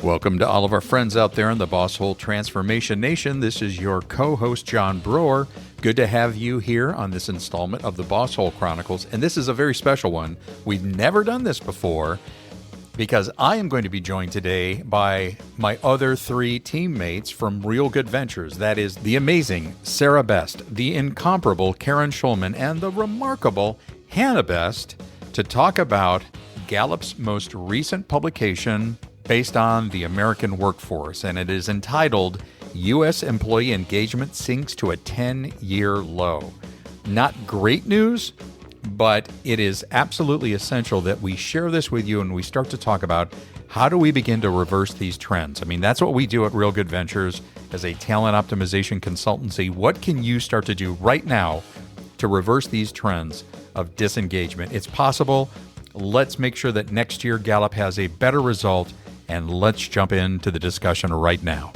Welcome to all of our friends out there in the Boss Hole Transformation Nation. This is your co-host, John Brewer. Good to have you here on this installment of the Boss Hole Chronicles. And this is a very special one. We've never done this before because I am going to be joined today by my other three teammates from Real Good Ventures. That is the amazing Sara Best, the incomparable Karen Schulman, and the remarkable Hannah Best to talk about Gallup's most recent publication based on the American workforce, and it is entitled U.S. Employee Engagement Sinks to a 10-Year Low. Not great news, but it is absolutely essential that we share this with you and we start to talk about how do we begin to reverse these trends. I mean, that's what we do at Real Good Ventures as a talent optimization consultancy. What can you start to do right now to reverse these trends of disengagement? It's possible. Let's make sure that next year Gallup has a better result. And let's jump into the discussion right now.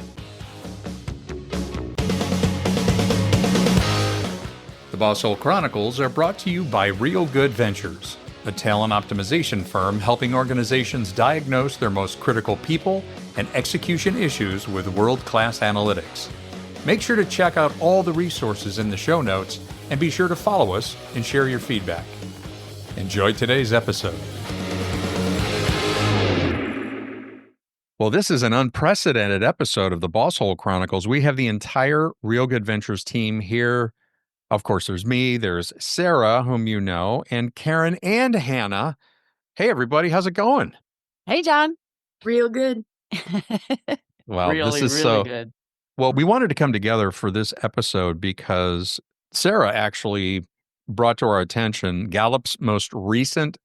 The Boss Hole Chronicles are brought to you by Real Good Ventures, a talent optimization firm helping organizations diagnose their most critical people and execution issues with world-class analytics. Make sure to check out all the resources in the show notes and be sure to follow us and share your feedback. Enjoy today's episode. Well, this is an unprecedented episode of the Boss Hole Chronicles. We have the entire Real Good Ventures team here. Of course, there's me, there's Sara, whom you know, and Karen and Hannah. Hey, everybody, how's it going? Hey, John. Real good. Well, really, this is really good. Well, we wanted to come together for this episode because Sara actually brought to our attention Gallup's most recent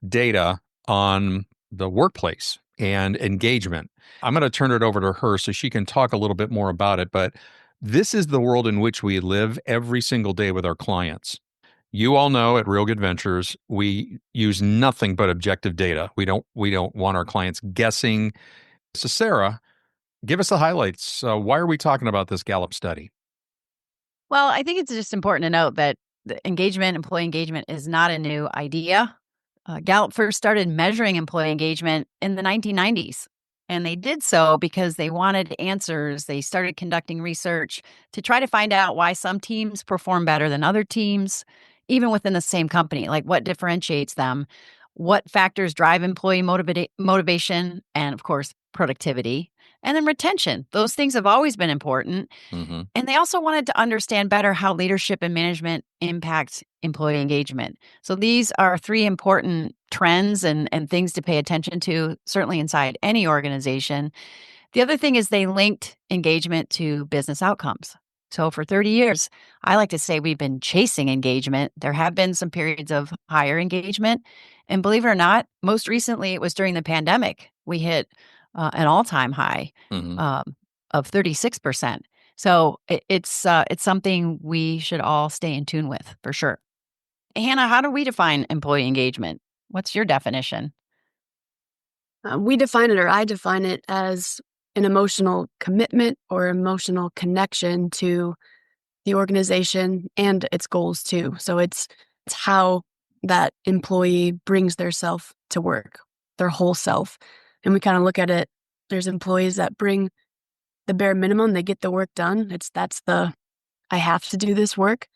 data on the workplace and engagement. I'm going to turn it over to her so she can talk a little bit more about it, but this is the world in which we live every single day with our clients. You all know at Real Good Ventures, we use nothing but objective data. We don't want our clients guessing. So Sara, give us the highlights. Why are we talking about this Gallup study? Well, I think it's just important to note that the employee engagement is not a new idea. Gallup first started measuring employee engagement in the 1990s, and they did so because they wanted answers. They started conducting research to try to find out why some teams perform better than other teams, even within the same company, like what differentiates them, what factors drive employee motivation, and of course, productivity, and then retention. Those things have always been important. Mm-hmm. And they also wanted to understand better how leadership and management impact employee engagement. So these are three important trends and things to pay attention to, certainly inside any organization. The other thing is they linked engagement to business outcomes. So for 30 years, I like to say we've been chasing engagement. There have been some periods of higher engagement. And believe it or not, most recently it was during the pandemic. We hit an all-time high of 36%. So it's something we should all stay in tune with, for sure. Hannah, how do we define employee engagement? What's your definition? We define it, or I define it, as an emotional commitment or emotional connection to the organization and its goals too. So it's how that employee brings their self to work, their whole self. And we kind of look at it, there's employees that bring the bare minimum, they get the work done. That's the, I have to do this work.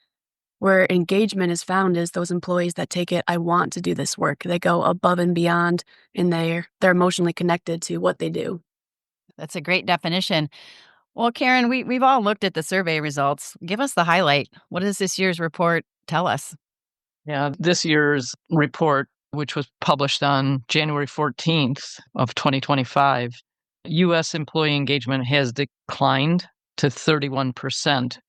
Where engagement is found is those employees that take it, I want to do this work. They go above and beyond, and they're emotionally connected to what they do. That's a great definition. Well, Karen, we've all looked at the survey results. Give us the highlight. What does this year's report tell us? Yeah, this year's report, which was published on January 14th of 2025, U.S. employee engagement has declined to 31%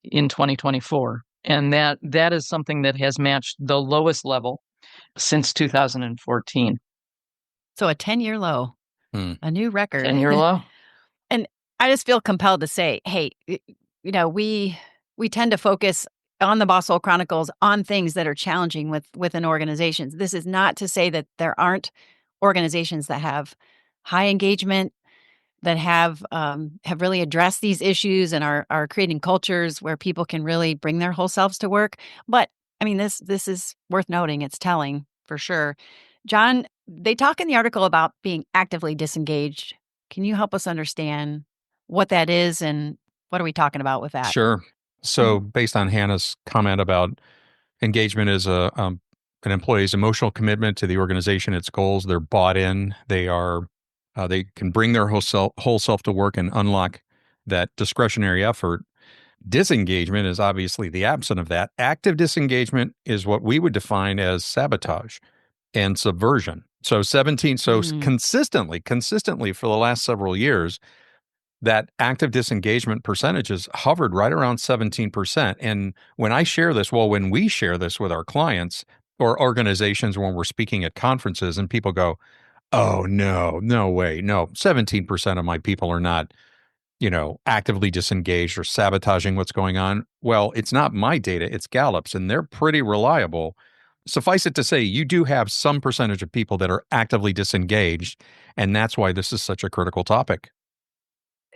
in 2024. And that is something that has matched the lowest level since 2014. So a 10-year low, a new record. 10-year low. And I just feel compelled to say, hey, we tend to focus on the Boss Hole Chronicles on things that are challenging within organizations. This is not to say that there aren't organizations that have high engagement, that have really addressed these issues and are creating cultures where people can really bring their whole selves to work. But I mean, this is worth noting. It's telling for sure. John, they talk in the article about being actively disengaged. Can you help us understand what that is and what are we talking about with that? Sure. So, based on Hannah's comment about engagement is an employee's emotional commitment to the organization, its goals, they're bought in, they can bring their whole self to work and unlock that discretionary effort. Disengagement is obviously the absence of that. Active disengagement is what we would define as sabotage and subversion. So consistently for the last several years, that active disengagement percentage has hovered right around 17%. And when we share this with our clients or organizations, when we're speaking at conferences and people go, oh, no way. No, 17% of my people are not, actively disengaged or sabotaging what's going on. Well, it's not my data, it's Gallup's, and they're pretty reliable. Suffice it to say, you do have some percentage of people that are actively disengaged, and that's why this is such a critical topic.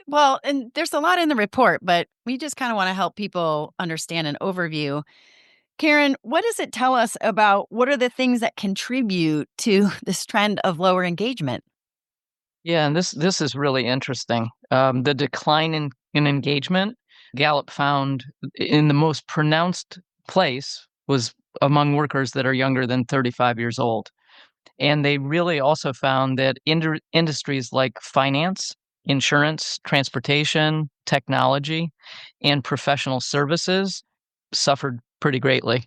Well, and there's a lot in the report, but we just kind of want to help people understand an overview. Karen, what does it tell us about what are the things that contribute to this trend of lower engagement? Yeah, and this is really interesting. The decline in engagement, Gallup found in the most pronounced place was among workers that are younger than 35 years old. And they really also found that industries like finance, insurance, transportation, technology, and professional services suffered pretty greatly.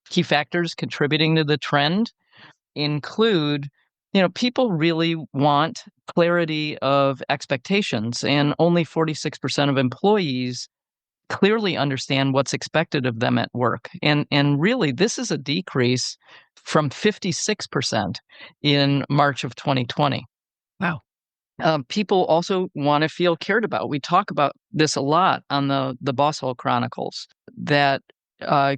Key factors contributing to the trend include, people really want clarity of expectations, and only 46% of employees clearly understand what's expected of them at work. And really, this is a decrease from 56% in March of 2020. Wow. People also want to feel cared about. We talk about this a lot on the Boss Hole Chronicles, that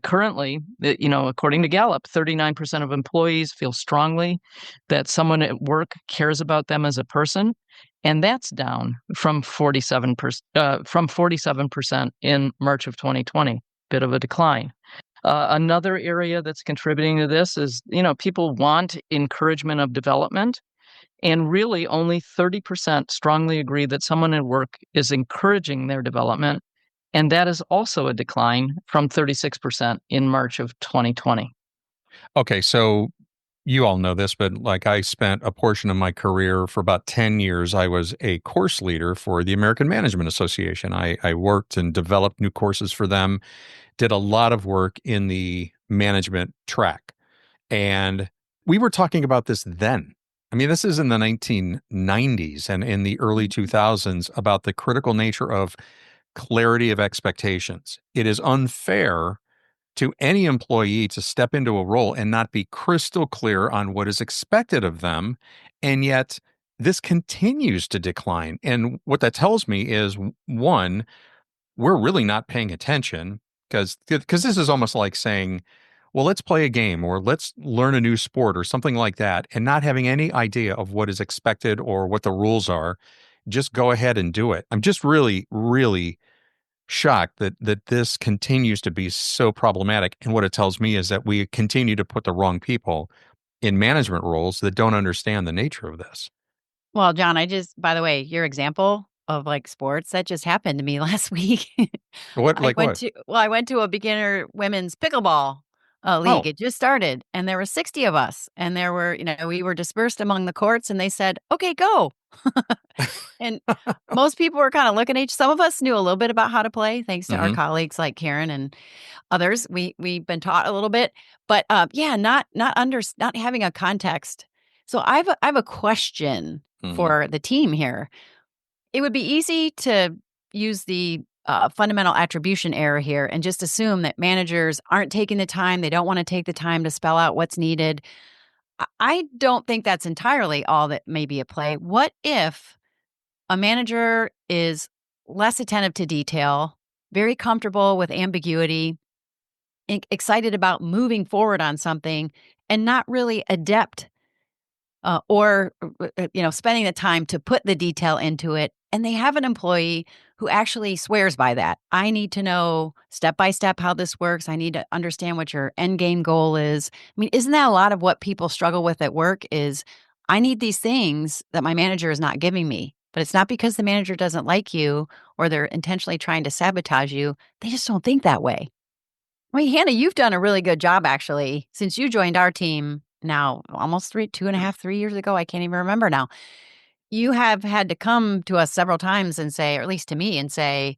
currently, according to Gallup, 39% of employees feel strongly that someone at work cares about them as a person, and that's down from 47% in March of 2020. Bit of a decline. Another area that's contributing to this is, people want encouragement of development, and really only 30% strongly agree that someone at work is encouraging their development. And that is also a decline from 36% in March of 2020. Okay, so you all know this, but like I spent a portion of my career for about 10 years. I was a course leader for the American Management Association. I worked and developed new courses for them, did a lot of work in the management track. And we were talking about this then. I mean, this is in the 1990s and in the early 2000s about the critical nature of clarity of expectations. It is unfair to any employee to step into a role and not be crystal clear on what is expected of them. And yet this continues to decline. And what that tells me is, one, we're really not paying attention because this is almost like saying, well, let's play a game or let's learn a new sport or something like that, and not having any idea of what is expected or what the rules are. Just go ahead and do it. I'm just really, really shocked that this continues to be so problematic. And what it tells me is that we continue to put the wrong people in management roles that don't understand the nature of this. Well, John, by the way, your example of like sports, that just happened to me last week. What, like what? I went to a beginner women's pickleball league. Oh, It just started and there were 60 of us and there were, we were dispersed among the courts and they said, okay, go. And most people were kind of looking at some of us knew a little bit about how to play, thanks to our hmm colleagues like Karen and others. We've been taught a little bit, but yeah, not having a context. So I have a question hmm for the team here. It would be easy to use the fundamental attribution error here and just assume that managers aren't taking the time. They don't want to take the time to spell out what's needed. I don't think that's entirely all that may be at play. What if a manager is less attentive to detail, very comfortable with ambiguity, excited about moving forward on something, and not really adept or spending the time to put the detail into it, and they have an employee who actually swears by that. I need to know step by step how this works. I need to understand what your end game goal is. I mean, isn't that a lot of what people struggle with at work is I need these things that my manager is not giving me, But it's not because the manager doesn't like you or they're intentionally trying to sabotage you. They just don't think that way. Well, Hannah, you've done a really good job, actually, since you joined our team now almost 2.5, 3 years ago. I can't even remember now. You have had to come to us several times and say, or at least to me, and say,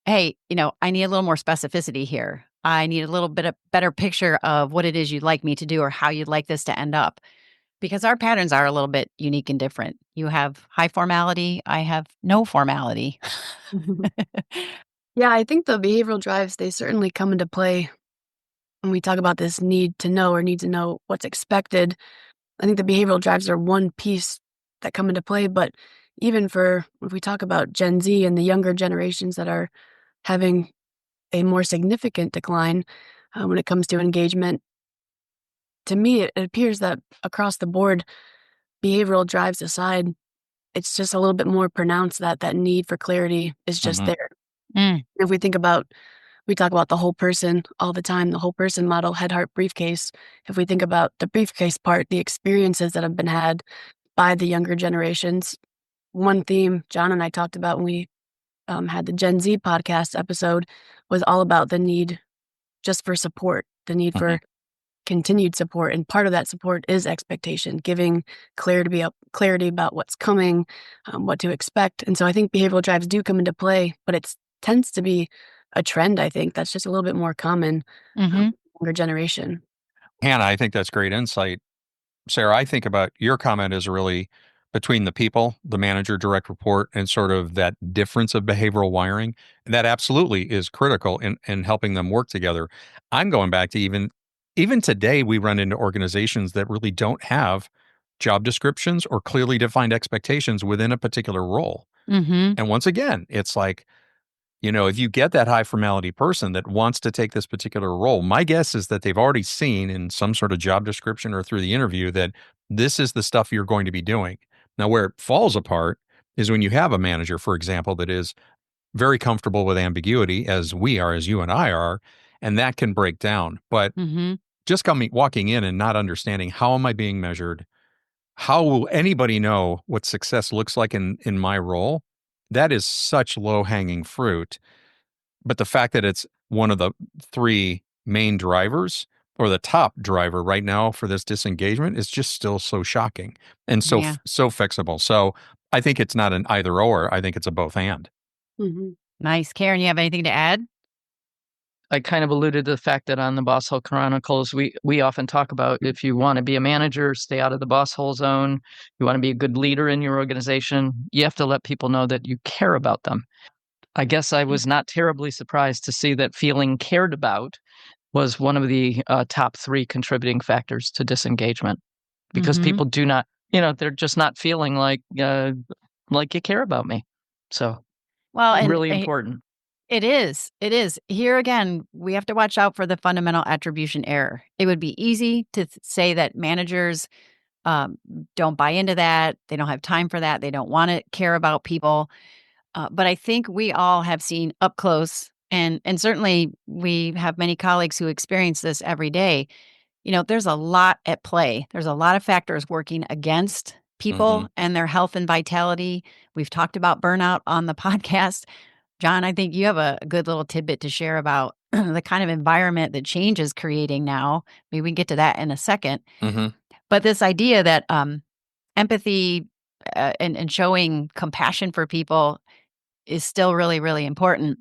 hey, I need a little more specificity here. I need a little bit of better picture of what it is you'd like me to do or how you'd like this to end up. Because our patterns are a little bit unique and different. You have high formality, I have no formality. Yeah, I think the behavioral drives, they certainly come into play when we talk about this need to know or need to know what's expected. I think the behavioral drives are one piece that come into play, but even for if we talk about Gen Z and the younger generations that are having a more significant decline when it comes to engagement, to me, it appears that across the board, behavioral drives aside, it's just a little bit more pronounced that that need for clarity is just there. If we think about, we talk about the whole person all the time, the whole person model, head, heart, briefcase. If we think about the briefcase part, the experiences that have been had by the younger generations, one theme John and I talked about when we had the Gen Z podcast episode was all about the need just for support, the need for continued support. And part of that support is expectation, giving clarity about what's coming, what to expect. And so I think behavioral drives do come into play, but it tends to be a trend, I think, that's just a little bit more common younger generation. Hannah, I think that's great insight. Sara, I think about your comment is really between the people, the manager, direct report, and sort of that difference of behavioral wiring. And that absolutely is critical in helping them work together. I'm going back to even today, we run into organizations that really don't have job descriptions or clearly defined expectations within a particular role. And once again, it's like, if you get that high formality person that wants to take this particular role, my guess is that they've already seen in some sort of job description or through the interview that this is the stuff you're going to be doing. Now, where it falls apart is when you have a manager, for example, that is very comfortable with ambiguity, as we are, as you and I are, and that can break down. But just walking in and not understanding, how am I being measured? How will anybody know what success looks like in my role? That is such low-hanging fruit. But the fact that it's one of the three main drivers or the top driver right now for this disengagement is just still so shocking and so fixable. So I think it's not an either or. I think it's a both and. Nice. Karen, you have anything to add? I kind of alluded to the fact that on the Boss Hole Chronicles, we often talk about if you want to be a manager, stay out of the boss hole zone. You want to be a good leader in your organization, you have to let people know that you care about them. I guess I was not terribly surprised to see that feeling cared about was one of the top three contributing factors to disengagement, because people do not, they're just not feeling like you care about me. So, really important. It is. It is. Here again, we have to watch out for the fundamental attribution error. It would be easy to say that managers don't buy into that. They don't have time for that. They don't want to care about people. But I think we all have seen up close, and certainly we have many colleagues who experience this every day. There's a lot at play. There's a lot of factors working against people and their health and vitality. We've talked about burnout on the podcast. John, I think you have a good little tidbit to share about the kind of environment that change is creating now. Maybe we can get to that in a second. But this idea that empathy and showing compassion for people is still really, really important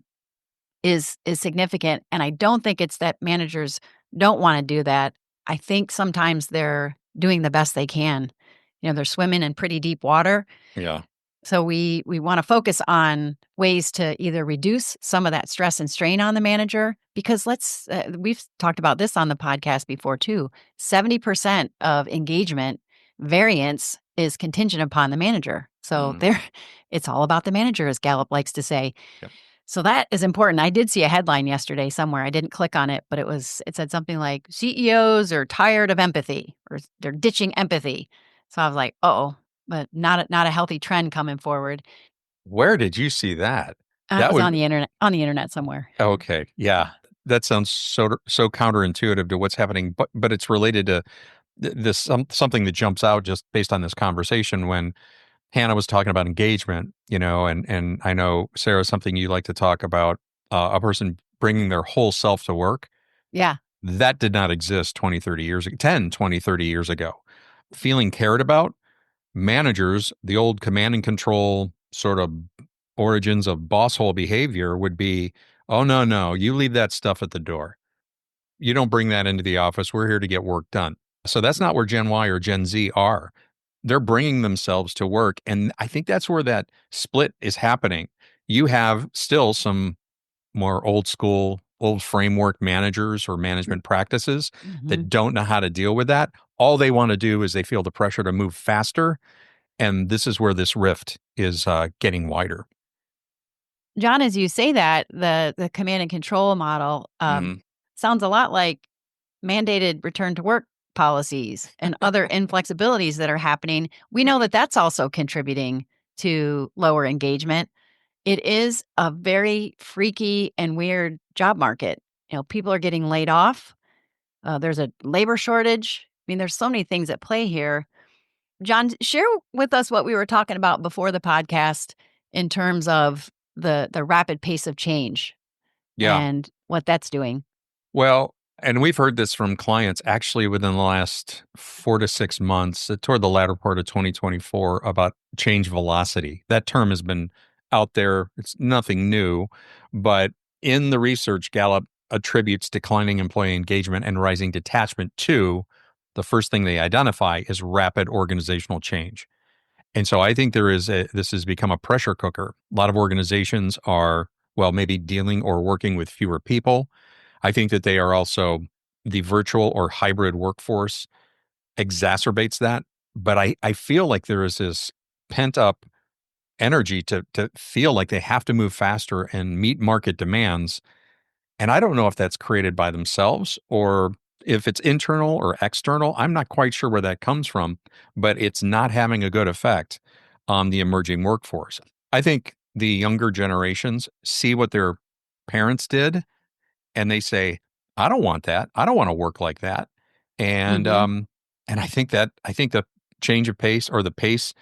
is significant. And I don't think it's that managers don't want to do that. I think sometimes they're doing the best they can. They're swimming in pretty deep water. Yeah. So we want to focus on ways to either reduce some of that stress and strain on the manager, because we've talked about this on the podcast before too. 70% of engagement variance is contingent upon the manager. So it's all about the manager, as Gallup likes to say. Yep. So that is important. I did see a headline yesterday somewhere. I didn't click on it, but it said something like CEOs are tired of empathy, or they're ditching empathy. So I was like, but not a healthy trend coming forward. Where did you see that? That was on the internet somewhere. Okay. Yeah. That sounds so counterintuitive to what's happening, but it's related to this something that jumps out just based on this conversation when Hannah was talking about engagement, and I know, Sarah, something you like to talk about, a person bringing their whole self to work. Yeah. That did not exist 20, 30 years ago, 10, 20, 30 years ago. Feeling cared about, managers, the old command and control sort of origins of boss hole behavior would be, oh, no, no, you leave that stuff at the door. You don't bring that into the office. We're here to get work done. So that's not where Gen Y or Gen Z are. They're bringing themselves to work. And I think that's where that split is happening. You have still some more old school, old framework managers or management practices Mhm. that don't know how to deal with that. All they want to do is they feel the pressure to move faster. And this is where this rift is getting wider. John, as you say that, the command and control model Mhm. sounds a lot like mandated return to work policies and other inflexibilities that are happening. We know that that's also contributing to lower engagement. It is a very freaky and weird job market. People are getting laid off. There's a labor shortage. I mean, there's so many things at play here. John, share with us what we were talking about before the podcast in terms of the rapid pace of change Yeah. and what that's doing. Well, and we've heard this from clients actually within the last 4 to 6 months, toward the latter part of 2024, about change velocity. That term has been out there. It's nothing new, but in the research, Gallup attributes declining employee engagement and rising detachment to the first thing they identify is rapid organizational change. And so I think this has become a pressure cooker. A lot of organizations are, well, maybe dealing or working with fewer people. I think that they are also, the virtual or hybrid workforce exacerbates that. But I feel like there is this pent up energy to feel like they have to move faster and meet market demands. And I don't know if that's created by themselves or if it's internal or external. I'm not quite sure where that comes from, but it's not having a good effect on the emerging workforce. I think the younger generations see what their parents did and they say, "I don't want that. I don't want to work like that." And Hmm. I think the change of pace or the pace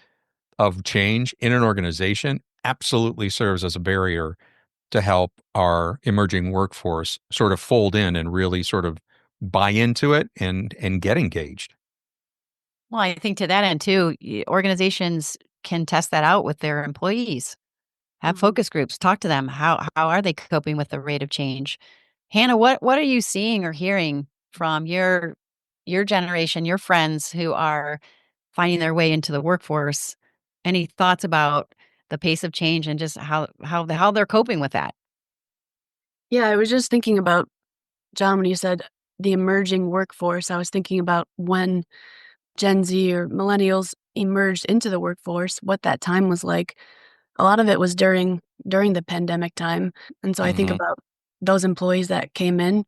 of change in an organization absolutely serves as a barrier to help our emerging workforce sort of fold in and really sort of buy into it and get engaged. Well, I think to that end too, organizations can test that out with their employees. Have Hmm. focus groups, talk to them. How are they coping with the rate of change? Hannah, what are you seeing or hearing from your generation, your friends who are finding their way into the workforce? Any thoughts about the pace of change and just how they're coping with that? Yeah, I was just thinking about, John, when you said the emerging workforce, I was thinking about when Gen Z or millennials emerged into the workforce, what that time was like. A lot of it was during the pandemic time. And so I think Hmm. about those employees that came in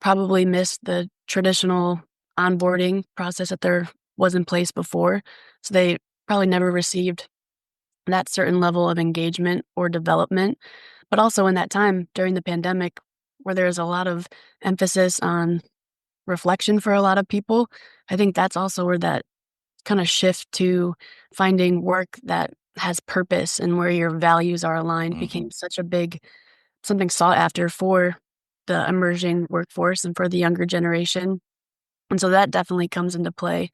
probably missed the traditional onboarding process that there was in place before. So they probably never received that certain level of engagement or development. But also in that time during the pandemic, where there's a lot of emphasis on reflection for a lot of people, I think that's also where that kind of shift to finding work that has purpose and where your values are aligned Hmm. became such a big something sought after for the emerging workforce and for the younger generation. And so that definitely comes into play,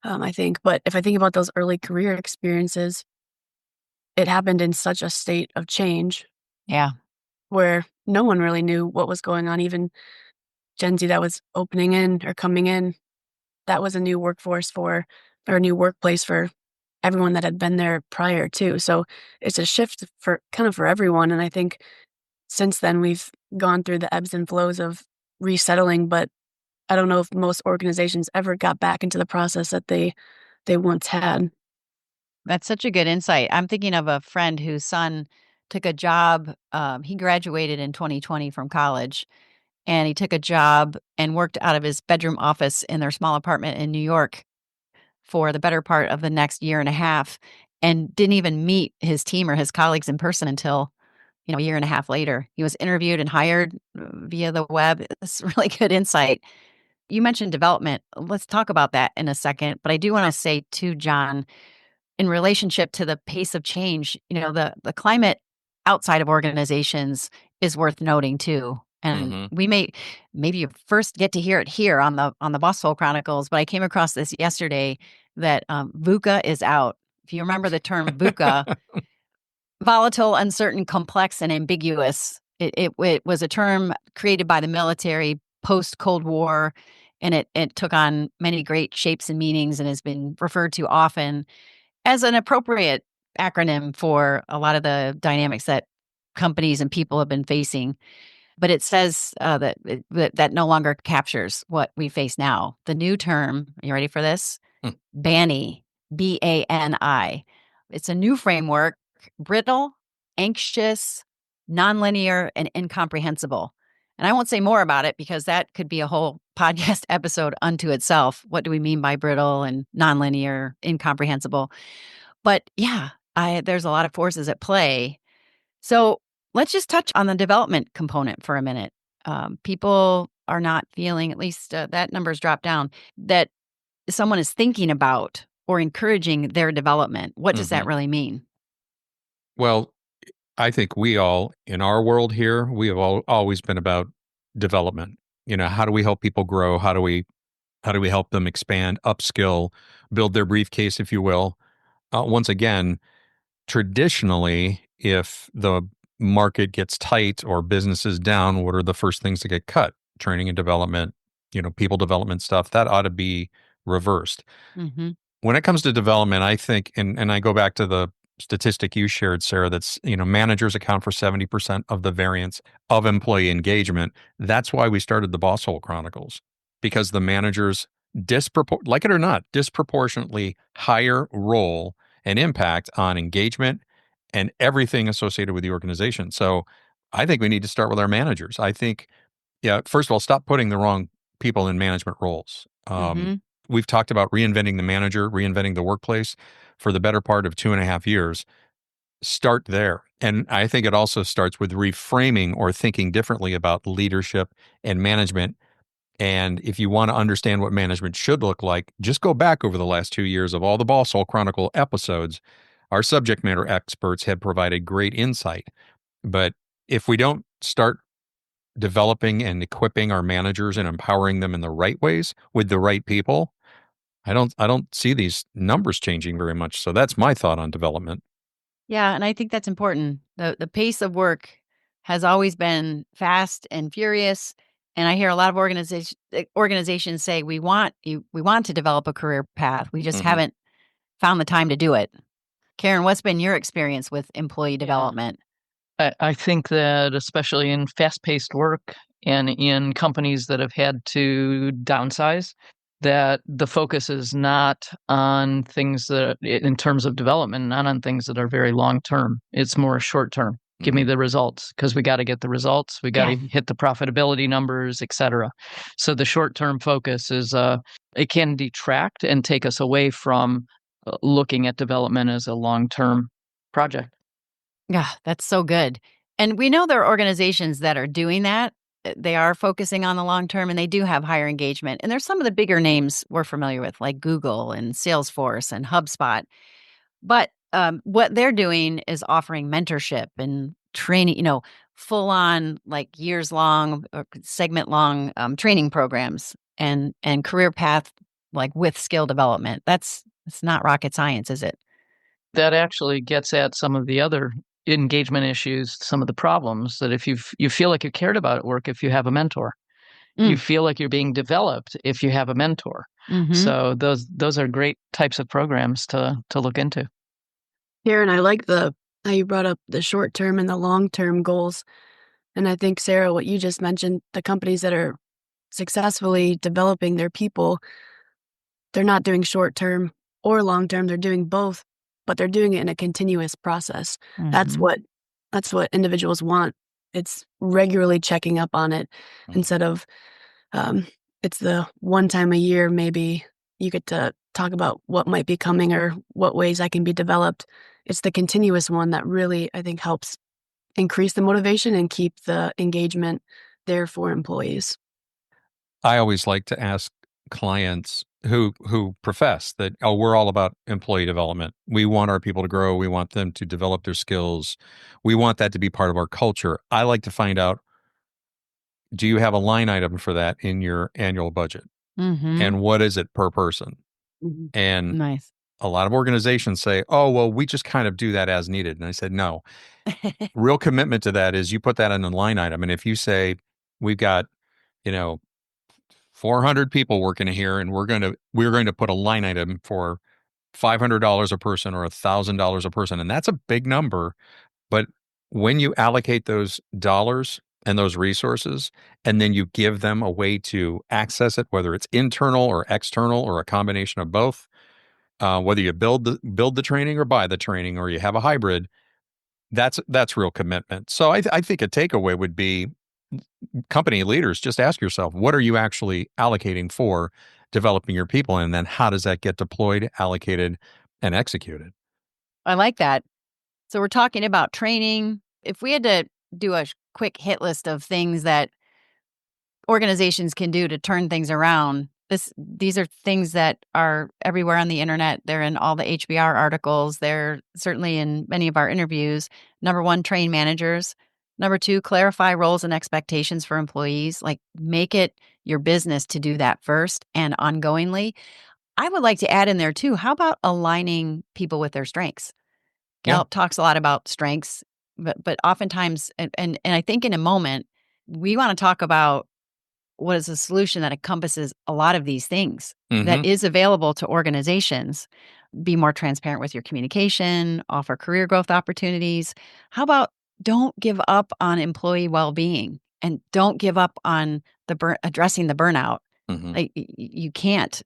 I think. But if I think about those early career experiences, it happened in such a state of change Yeah. where no one really knew what was going on. Even Gen Z that was opening in or coming in, that was a new workforce for, or a new workplace for everyone that had been there prior to. So it's a shift for kind of for everyone. And I think since then we've gone through the ebbs and flows of resettling, but I don't know if most organizations ever got back into the process that they once had. That's such a good insight. I'm thinking of a friend whose son took a job. He graduated in 2020 from college, and he took a job and worked out of his bedroom office in their small apartment in New York for the better part of the next year and a half, and didn't even meet his team or his colleagues in person until a year and a half later. He was interviewed and hired via the web. It's really good insight. You mentioned development. Let's talk about that in a second. But I do want to say too, John, in relationship to the pace of change, the climate outside of organizations is worth noting too. And we maybe you first get to hear it here on the Boss Hole Chronicles, but I came across this yesterday that VUCA is out. If you remember the term VUCA, volatile, uncertain, complex, and ambiguous. It was a term created by the military post Cold War, and it took on many great shapes and meanings and has been referred to often as an appropriate acronym for a lot of the dynamics that companies and people have been facing. But it says that no longer captures what we face now. The new term, are you ready for this? BANI, BANI. It's a new framework: brittle, anxious, nonlinear, and incomprehensible. And I won't say more about it because that could be a whole podcast episode unto itself. What do we mean by brittle and nonlinear, incomprehensible? But yeah, there's a lot of forces at play. So let's just touch on the development component for a minute. People are not feeling, at least that number's dropped down, that someone is thinking about or encouraging their development. What does that really mean? Well, I think we all, in our world here, we have always been about development. How do we help people grow? How do we help them expand, upskill, build their briefcase, if you will? Once again, traditionally, if the market gets tight or business is down, what are the first things to get cut? Training and development, people development stuff. That ought to be reversed. When it comes to development, I think, and I go back to the statistic you shared, Sarah, that's, managers account for 70% of the variance of employee engagement. That's why we started the Boss Hole Chronicles, because the managers like it or not, disproportionately higher role and impact on engagement and everything associated with the organization. So I think we need to start with our managers. I think, first of all, stop putting the wrong people in management roles. We've talked about reinventing the manager, reinventing the workplace for the better part of 2.5 years. Start there. And I think it also starts with reframing or thinking differently about leadership and management. And if you want to understand what management should look like, just go back over the last 2 years of all the Boss Hole Chronicle episodes. Our subject matter experts have provided great insight. But if we don't start developing and equipping our managers and empowering them in the right ways with the right people, I don't see these numbers changing very much. So that's my thought on development. Yeah, and I think that's important. The pace of work has always been fast and furious, and I hear a lot of organizations say we want to develop a career path. We just haven't found the time to do it. Karen, what's been your experience with employee development? I think that especially in fast-paced work and in companies that have had to downsize, that the focus is not on things that, in terms of development, not on things that are very long-term. It's more short-term. Give me the results, because we got to get the results. We got to hit the profitability numbers, et cetera. So the short-term focus is, it can detract and take us away from looking at development as a long-term project. Yeah, that's so good. And we know there are organizations that are doing that. They are focusing on the long term, and they do have higher engagement. And there's some of the bigger names we're familiar with, like Google and Salesforce and HubSpot. But what they're doing is offering mentorship and training, full on, like years long or segment long training programs and career path, like with skill development. It's not rocket science, is it? That actually gets at some of the other engagement issues, some of the problems, that if you feel like you're cared about at work if you have a mentor. You feel like you're being developed if you have a mentor. So those are great types of programs to look into. Karen, I like how you brought up the short-term and the long-term goals. And I think, Sarah, what you just mentioned, the companies that are successfully developing their people, they're not doing short-term or long-term. They're doing both, but they're doing it in a continuous process. That's what individuals want. It's regularly checking up on it instead of it's the one time a year, maybe you get to talk about what might be coming or what ways I can be developed. It's the continuous one that really, I think, helps increase the motivation and keep the engagement there for employees. I always like to ask clients, who profess that, oh, we're all about employee development. We want our people to grow. We want them to develop their skills. We want that to be part of our culture. I like to find out, do you have a line item for that in your annual budget? Mm-hmm. And what is it per person? Mhm. And Nice. a lot of organizations say, oh, well, we just kind of do that as needed. And I said, no, real commitment to that is you put that in a line item. And if you say, we've got, you know, 400 people working here, and we're going to put a line item for $500 a person or $1,000 a person, and that's a big number. But when you allocate those dollars and those resources, and then you give them a way to access it, whether it's internal or external or a combination of both, whether you build the training or buy the training, or you have a hybrid, that's real commitment. So I think a takeaway would be, company leaders, just ask yourself, what are you actually allocating for developing your people? And then how does that get deployed, allocated, and executed? I like that. So we're talking about training. If we had to do a quick hit list of things that organizations can do to turn things around, these are things that are everywhere on the internet. They're in all the HBR articles. They're certainly in many of our interviews. Number one, train managers. Number two, clarify roles and expectations for employees. Like, make it your business to do that first and ongoingly. I would like to add in there too, how about aligning people with their strengths? Yeah. Gallup talks a lot about strengths, but oftentimes, and I think in a moment, we want to talk about what is a solution that encompasses a lot of these things that Mhm. is available to organizations. Be more transparent with your communication, offer career growth opportunities. How about don't give up on employee well-being, and don't give up on addressing the burnout. Mhm. Like, you can't.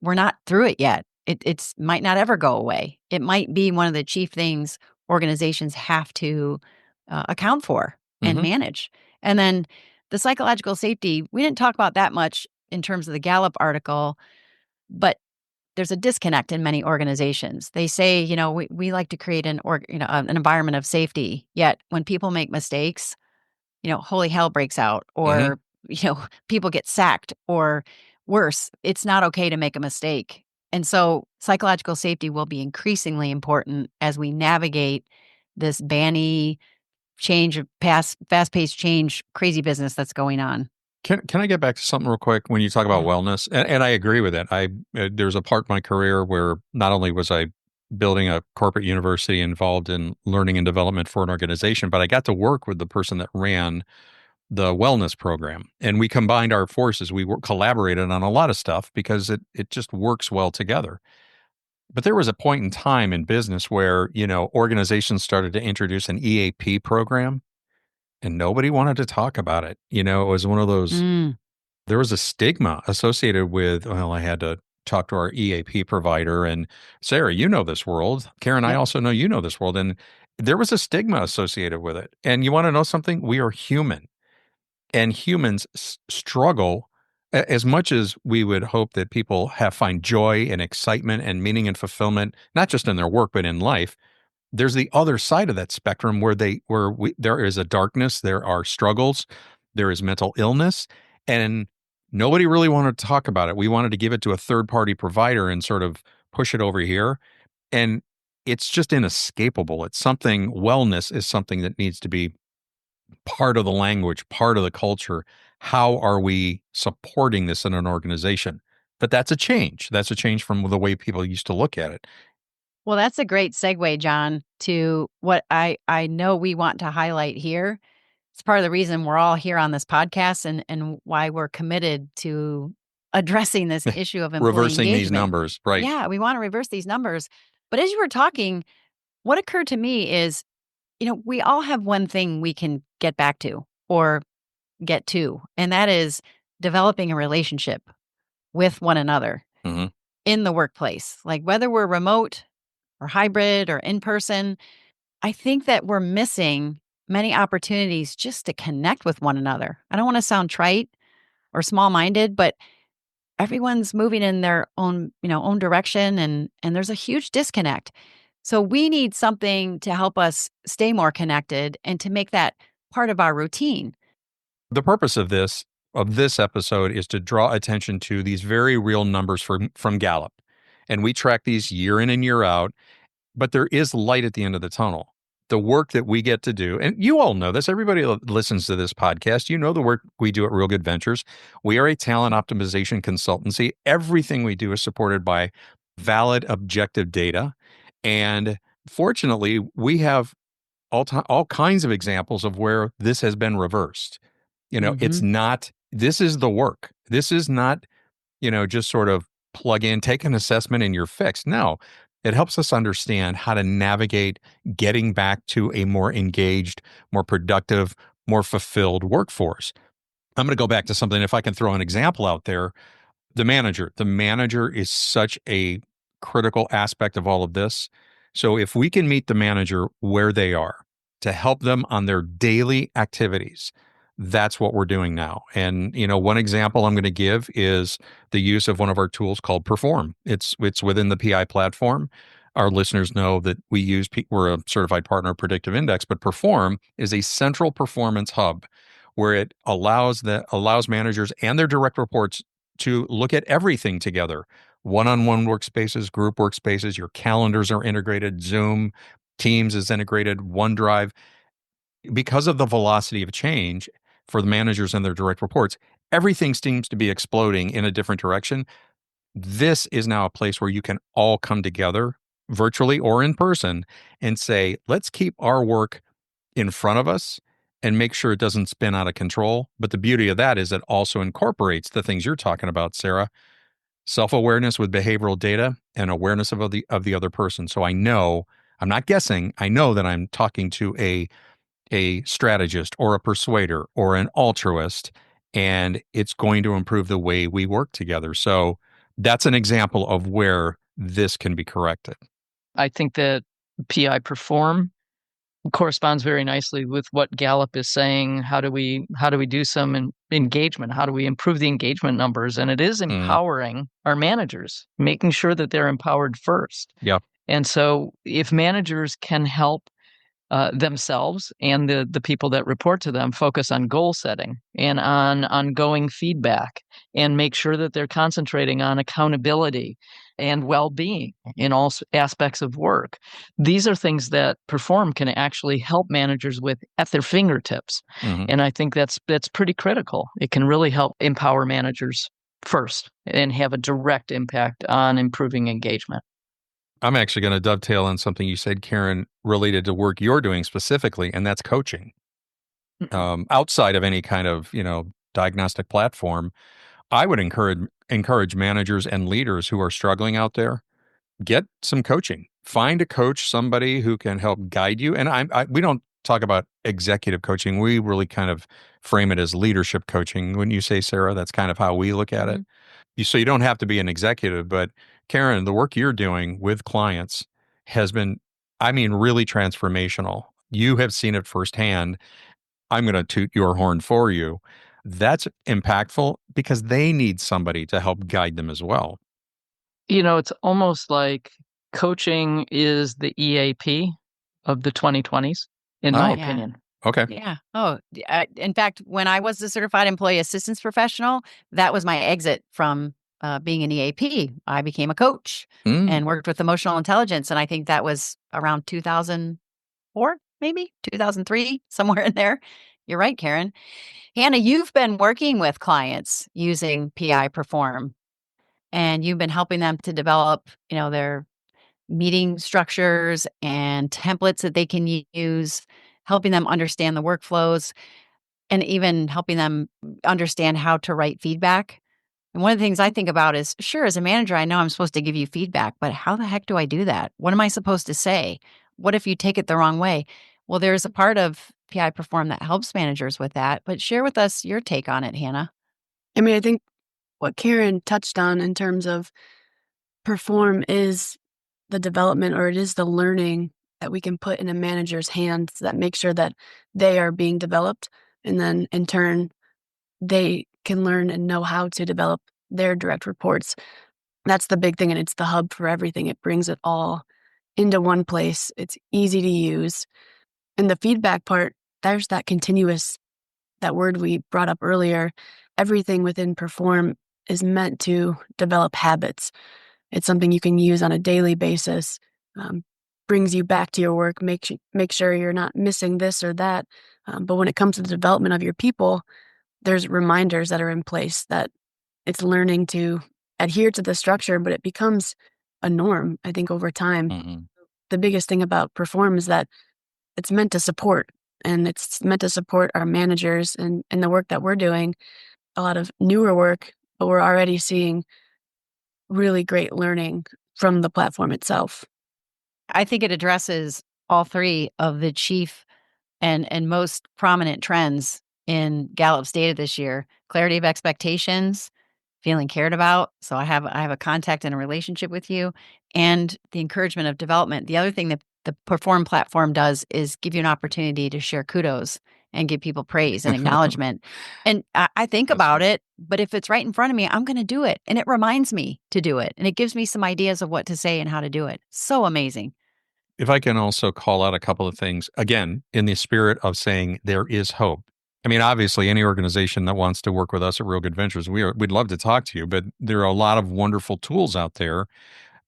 We're not through it yet. It's might not ever go away. It might be one of the chief things organizations have to account for and Mhm. manage. And then the psychological safety, we didn't talk about that much in terms of the Gallup article, but there's a disconnect in many organizations. They say, we like to create an environment of safety. Yet when people make mistakes, holy hell breaks out, Mhm. or, people get sacked, or worse, it's not okay to make a mistake. And so psychological safety will be increasingly important as we navigate this banny change of fast-paced change, crazy business that's going on. Can I get back to something real quick when you talk about Yeah. wellness? And I agree with that. There's a part of my career where not only was I building a corporate university involved in learning and development for an organization, but I got to work with the person that ran the wellness program, and we combined our forces. We collaborated on a lot of stuff because it just works well together. But there was a point in time in business where, organizations started to introduce an EAP program, and nobody wanted to talk about it. It was one of those, Mm, there was a stigma associated with, well, I had to talk to our EAP provider. And Sarah, you know this world. Karen, I yep. also know you know this world. And there was a stigma associated with it. And you want to know something? We are human, and humans struggle as much as we would hope that people find joy and excitement and meaning and fulfillment, not just in their work, but in life. There's the other side of that spectrum where there is a darkness, there are struggles, there is mental illness, and nobody really wanted to talk about it. We wanted to give it to a third party provider and sort of push it over here. And it's just inescapable. Wellness is something that needs to be part of the language, part of the culture. How are we supporting this in an organization? But that's a change. That's a change from the way people used to look at it. Well, that's a great segue, John, to what I know we want to highlight here. It's part of the reason we're all here on this podcast, and why we're committed to addressing this issue of employee Reversing these engagement. numbers, right? Yeah, we want to reverse these numbers. But as you were talking, what occurred to me is, we all have one thing we can get back to or get to, and that is developing a relationship with one another Hmm. in the workplace. Like, whether we're remote or hybrid or in person, I think that we're missing many opportunities just to connect with one another. I don't want to sound trite or small-minded, but everyone's moving in their own direction, and there's a huge disconnect. So we need something to help us stay more connected and to make that part of our routine. The purpose of this, of this episode is to draw attention to these very real numbers from Gallup. And we track these year in and year out, but there is light at the end of the tunnel. The work that we get to do, and you all know this, everybody that listens to this podcast, you know the work we do at Real Good Ventures. We are a talent optimization consultancy. Everything we do is supported by valid, objective data. And fortunately, we have all kinds of examples of where this has been reversed. It's not, this is the work. This is not, just sort of plug in, take an assessment and you're fixed. No, it helps us understand how to navigate getting back to a more engaged, more productive, more fulfilled workforce. I'm going to go back to something, if I can throw an example out there. The manager is such a critical aspect of all of this. So if we can meet the manager where they are to help them on their daily activities, that's what we're doing now. And, one example I'm going to give is the use of one of our tools called Perform. It's within the PI platform. Our listeners know that we're a certified partner of Predictive Index, but Perform is a central performance hub where it allows managers and their direct reports to look at everything together. One-on-one workspaces, group workspaces, your calendars are integrated, Zoom, Teams is integrated, OneDrive. Because of the velocity of change for the managers and their direct reports, everything seems to be exploding in a different direction. This is now a place where you can all come together virtually or in person and say, let's keep our work in front of us and make sure it doesn't spin out of control. But the beauty of that is it also incorporates the things you're talking about, Sara. Self-awareness with behavioral data and awareness of the other person. So I'm not guessing, I know that I'm talking to a strategist or a persuader or an altruist, and it's going to improve the way we work together. So that's an example of where this can be corrected. I think that PI Perform corresponds very nicely with what Gallup is saying. How do we do some engagement? How do we improve the engagement numbers? And it is empowering our managers, making sure that they're empowered first. Yeah. And so if managers can help themselves and the people that report to them focus on goal setting and on ongoing feedback and make sure that they're concentrating on accountability and well-being in all aspects of work. These are things that Perform can actually help managers with at their fingertips. And I think that's pretty critical. It can really help empower managers first and have a direct impact on improving engagement. I'm actually going to dovetail on something you said, Karen, related to work you're doing specifically, and that's coaching. Outside of any kind of, diagnostic platform, I would encourage managers and leaders who are struggling out there, get some coaching. Find a coach, somebody who can help guide you. And we don't talk about executive coaching. We really kind of frame it as leadership coaching. Wouldn't you say, Sara? That's kind of how we look at it. So you don't have to be an executive, but Karen, the work you're doing with clients has been, really transformational. You have seen it firsthand. I'm going to toot your horn for you. That's impactful because they need somebody to help guide them as well. It's almost like coaching is the EAP of the 2020s, in my opinion. Okay. Yeah. Oh, in fact, when I was the certified employee assistance professional, that was my exit from being an EAP. I became a coach and worked with emotional intelligence. And I think that was around 2004, maybe 2003, somewhere in there. You're right, Karen. Hannah, you've been working with clients using PI Perform, and you've been helping them to develop, their meeting structures and templates that they can use, helping them understand the workflows, and even helping them understand how to write feedback. And one of the things I think about is, sure, as a manager, I know I'm supposed to give you feedback, but how the heck do I do that? What am I supposed to say? What if you take it the wrong way? Well, there's a part of PI Perform that helps managers with that, but share with us your take on it, Hannah. I think what Karen touched on in terms of Perform is the development, or it is the learning that we can put in a manager's hands that makes sure that they are being developed. And then in turn, they can learn and know how to develop their direct reports. That's the big thing. And it's the hub for everything. It brings it all into one place. It's easy to use. And the feedback part, there's that continuous, that word we brought up earlier. everything within Perform is meant to develop habits. It's something you can use on a daily basis, brings you back to your work, make sure you're not missing this or that. But when it comes to the development of your people, there's reminders that are in place that it's learning to adhere to the structure, but it becomes a norm, I think, over time. Mm-hmm. The biggest thing about Perform is that it's meant to support, and it's meant to support our managers and the work that we're doing, a lot of newer work, but we're already seeing really great learning from the platform itself. I think it addresses all three of the chief and most prominent trends in Gallup's data this year: clarity of expectations, feeling cared about. So I have a contact and a relationship with you, and the encouragement of development. The other thing that the Perform platform does is give you an opportunity to share kudos and give people praise and acknowledgement. And I think That's about right. it, but if it's right in front of me, I'm going to do it. And it reminds me to do it. And it gives me some ideas of what to say and how to do it. So amazing. If I can also call out a couple of things, again, in the spirit of saying there is hope. I mean, obviously, any organization that wants to work with us at Real Good Ventures, we'd love to talk to you, but there are a lot of wonderful tools out there,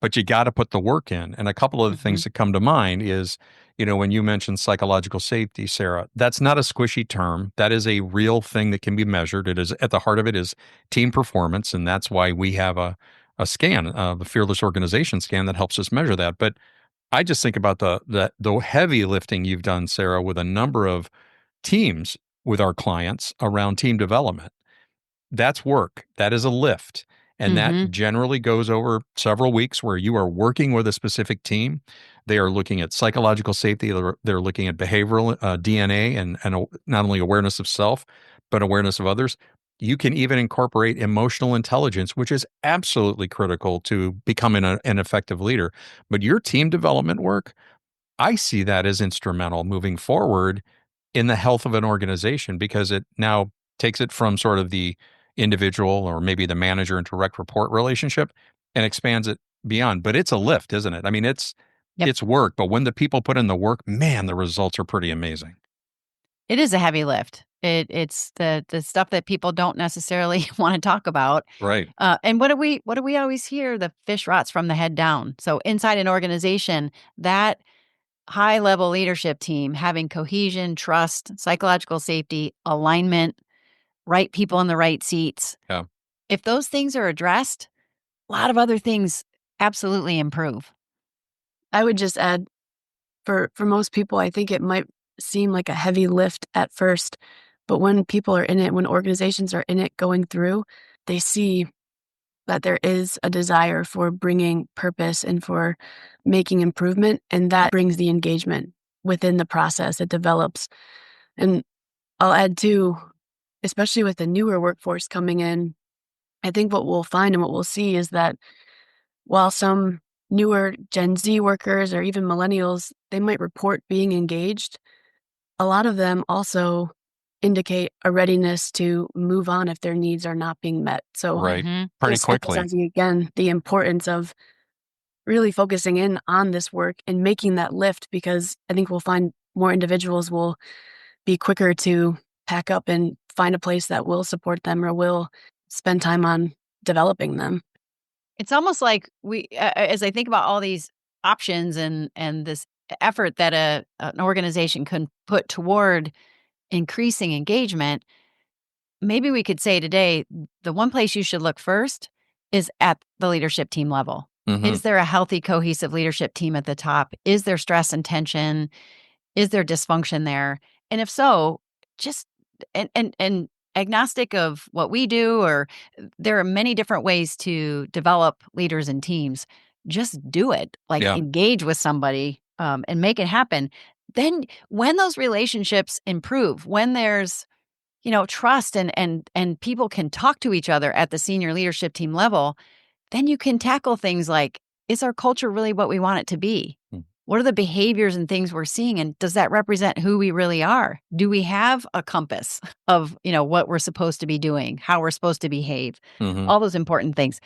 but you got to put the work in. And a couple of the things that come to mind is, when you mentioned psychological safety, Sara, that's not a squishy term. That is a real thing that can be measured. It is at the heart of it is team performance. And that's why we have a scan, the Fearless Organization scan that helps us measure that. But I just think about the heavy lifting you've done, Sara, with a number of teams with our clients around team development. That's work. That is a lift. And that generally goes over several weeks where you are working with a specific team. They are looking at psychological safety. They're looking at behavioral DNA and not only awareness of self, but awareness of others. You can even incorporate emotional intelligence, which is absolutely critical to becoming an effective leader. But your team development work, I see that as instrumental moving forward in the health of an organization because it now takes it from sort of the individual or maybe the manager and direct report relationship and expands it beyond. But it's a lift, isn't it? I mean, it's Yep. work, but when the people put in the work, man, the results are pretty amazing. It is a heavy lift. It's the stuff that people don't necessarily want to talk about. Right. And what do we always hear? The fish rots from the head down. So inside an organization, that high level leadership team having cohesion, trust, psychological safety, alignment, right people in the right seats. Yeah. If those things are addressed, a lot of other things absolutely improve. I would just add, for most people, I think it might seem like a heavy lift at first, but when people are in it, when organizations are in it going through, they see that there is a desire for bringing purpose and for making improvement, and that brings the engagement within the process. It develops. And I'll add too, especially with the newer workforce coming in, I think what we'll find and what we'll see is that while some newer Gen Z workers or even millennials, they might report being engaged, a lot of them also indicate a readiness to move on if their needs are not being met. So Right. Pretty just quickly. emphasizing again the importance of really focusing in on this work and making that lift, because I think we'll find more individuals will be quicker to pack up and find a place that will support them or will spend time on developing them. It's almost like as I think about all these options and this effort that an organization can put toward increasing engagement, maybe we could say today, the one place you should look first is at the leadership team level. Is there a healthy, cohesive leadership team at the top? Is there stress and tension? Is there dysfunction there? And if so, just and agnostic of what we do, or there are many different ways to develop leaders and teams. Just do it. Like engage with somebody and make it happen. Then when those relationships improve, when there's trust and people can talk to each other at the senior leadership team level, then you can tackle things like, is our culture really what we want it to be? What are the behaviors and things we're seeing? And does that represent who we really are? Do we have a compass of, what we're supposed to be doing, how we're supposed to behave, all those important things?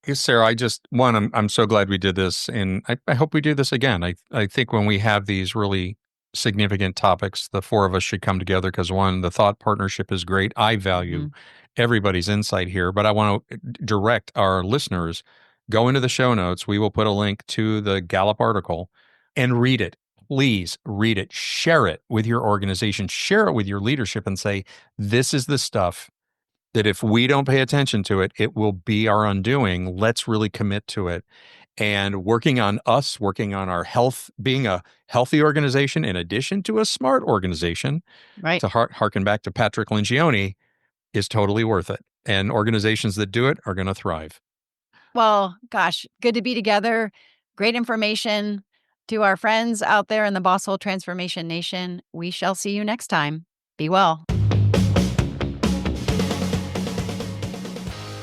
Hey, Sara, I'm so glad we did this, and I hope we do this again. I think when we have these really significant topics, the four of us should come together because one, the thought partnership is great. I value everybody's insight here, but I want to direct our listeners, go into the show notes. We will put a link to the Gallup article and read it. Please read it, share it with your organization, share it with your leadership and say, this is the stuff that if we don't pay attention to it, it will be our undoing. Let's really commit to it. And working on us, working on our health, being a healthy organization in addition to a smart organization, Right. to harken back to Patrick Lencioni, is totally worth it. And organizations that do it are going to thrive. Well, gosh, good to be together. Great information. To our friends out there in the Boss Hole Transformation Nation, we shall see you next time. Be well.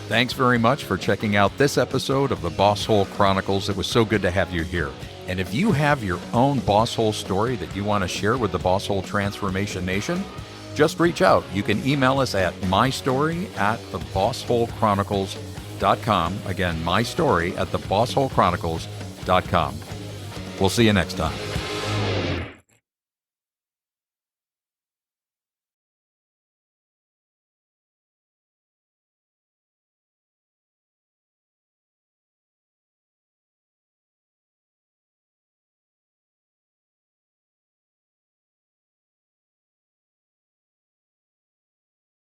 Thanks very much for checking out this episode of the Boss Hole Chronicles. It was so good to have you here. And if you have your own Boss Hole story that you want to share with the Boss Hole Transformation Nation, just reach out. You can email us at mystory@thebossholechronicles.com. Again, mystory@thebossholechronicles.com. We'll see you next time.